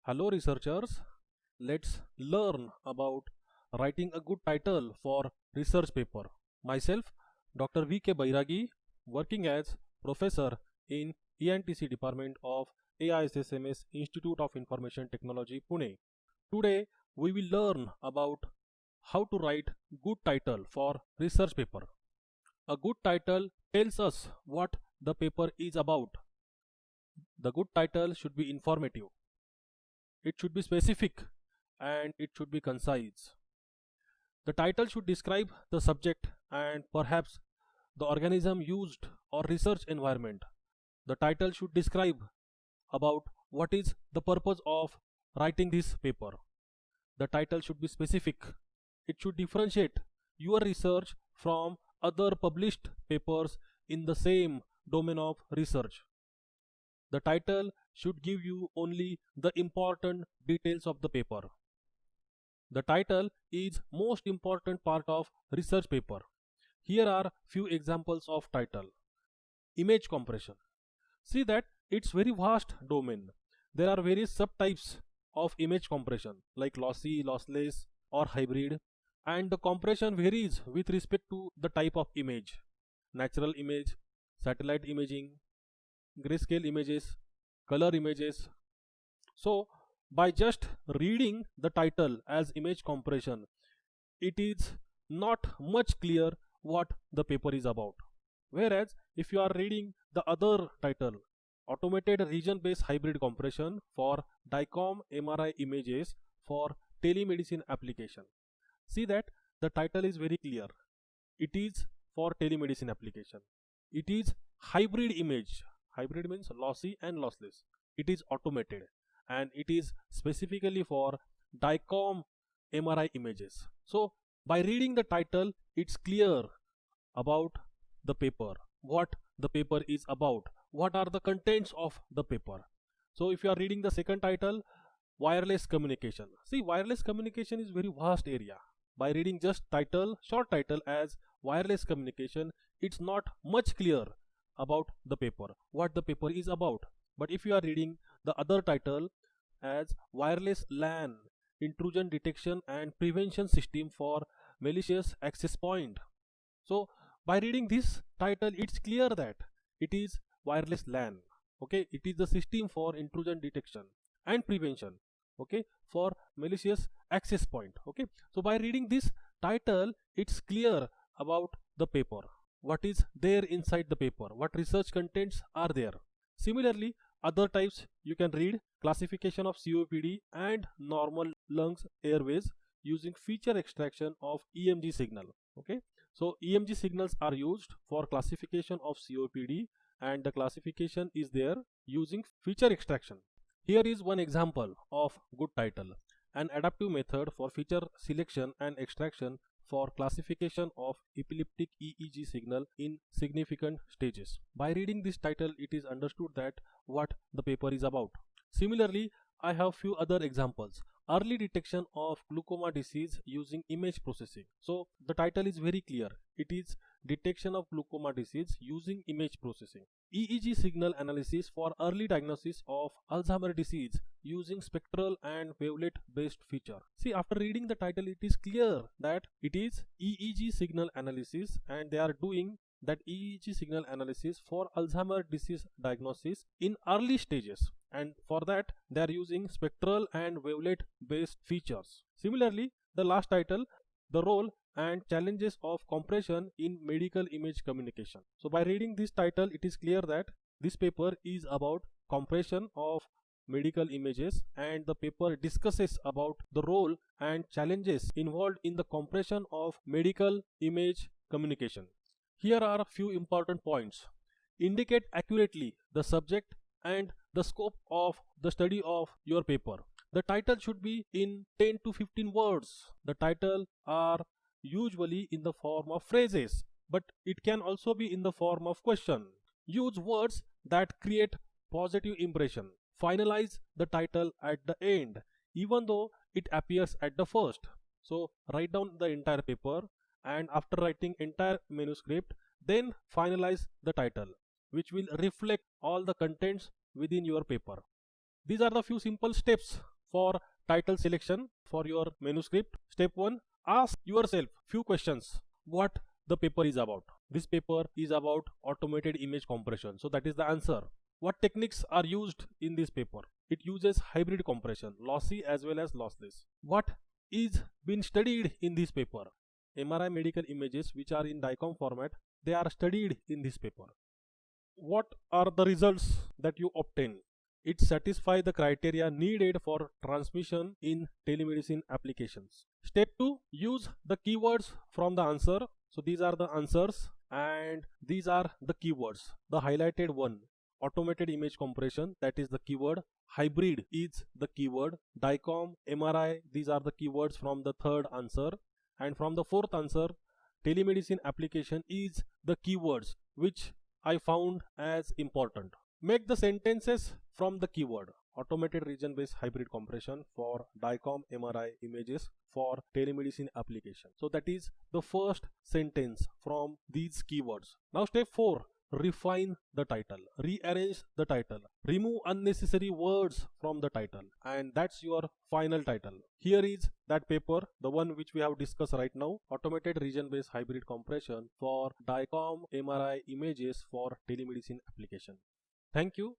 Hello researchers, let's learn about writing a good title for research paper. Myself, Dr. V.K. Bairagi, working as professor in ENTC department of AISSMS Institute of Information Technology, Pune. Today, we will learn about how to write good title for research paper. A good title tells us what the paper is about. The good title should be informative. It should be specific and it should be concise. The title should describe the subject and perhaps the organism used or research environment. The title should describe about what is the purpose of writing this paper. The title should be specific. It should differentiate your research from other published papers in the same domain of research. The title should give you only the important details of the paper. The title is most important part of research paper. Here are few examples of title. Image compression. See that it's very vast domain. There are various subtypes of image compression like lossy, lossless or hybrid, and the compression varies with respect to the type of image. Natural image, satellite imaging, grayscale images, color images. So by just reading the title as image compression, it is not much clear what the paper is about. Whereas if you are reading the other title, automated region based hybrid compression for DICOM MRI images for telemedicine application, see that the title is very clear. It is for telemedicine application. It is hybrid image. Hybrid means lossy and lossless. It is automated and it is specifically for DICOM MRI images. So by reading the title, it's clear about the paper, what the paper is about, what are the contents of the paper. So if you are reading the second title, wireless communication. See, wireless communication is very vast area. By reading just title, short title as wireless communication, it's not much clear about the paper, what the paper is about. But if you are reading the other title as wireless LAN, intrusion detection and prevention system for malicious access point. So by reading this title, it's clear that it is wireless LAN. Okay, it is the system for intrusion detection and prevention. Okay, for malicious access point. Okay, so by reading this title, it's clear about the paper, what is there inside the paper, what research contents are there. Similarly, other types you can read classification of COPD and normal lungs airways using feature extraction of EMG signal. Okay, so EMG signals are used for classification of COPD and the classification is there using feature extraction. Here is one example of good title, an adaptive method for feature selection and extraction for classification of epileptic EEG signal in significant stages. By reading this title, it is understood that what the paper is about. Similarly, I have few other examples. Early detection of glaucoma disease using image processing. So the title is very clear. It is detection of glaucoma disease using image processing. EEG signal analysis for early diagnosis of Alzheimer's disease using spectral and wavelet based feature. See, after reading the title, it is clear that it is EEG signal analysis and they are doing that EEG signal analysis for Alzheimer's disease diagnosis in early stages, and for that they are using spectral and wavelet based features. Similarly, the last title, the role and challenges of compression in medical image communication. So by reading this title, it is clear that this paper is about compression of medical images and the paper discusses about the role and challenges involved in the compression of medical image communication. Here are a few important points. Indicate accurately the subject and the scope of the study of your paper. The title should be in 10 to 15 words. The title are usually in the form of phrases, but it can also be in the form of question. Use words that create positive impression. Finalize the title at the end, even though it appears at the first. So write down the entire paper and after writing entire manuscript, then finalize the title, which will reflect all the contents within your paper. These are the few simple steps For title selection for your manuscript, step 1, ask yourself few questions. What the paper is about? This paper is about automated image compression, so that is the answer. What techniques are used in this paper? It uses hybrid compression, lossy as well as lossless. What is being studied in this paper? MRI medical images which are in DICOM format, they are studied in this paper. What are the results that you obtain? It satisfies the criteria needed for transmission in telemedicine applications. Step 2, use the keywords from the answer. So these are the answers and these are the keywords. The highlighted one, automated image compression, that is the keyword. Hybrid is the keyword. DICOM, MRI, these are the keywords from the third answer. And from the fourth answer, telemedicine application is the keywords which I found as important. Make the sentences from the keyword. Automated region-based hybrid compression for DICOM MRI images for telemedicine application. So that is the first sentence from these keywords. Now step 4, refine the title. Rearrange the title. Remove unnecessary words from the title. And that's your final title. Here is that paper, the one which we have discussed right now. Automated region-based hybrid compression for DICOM MRI images for telemedicine application. Thank you.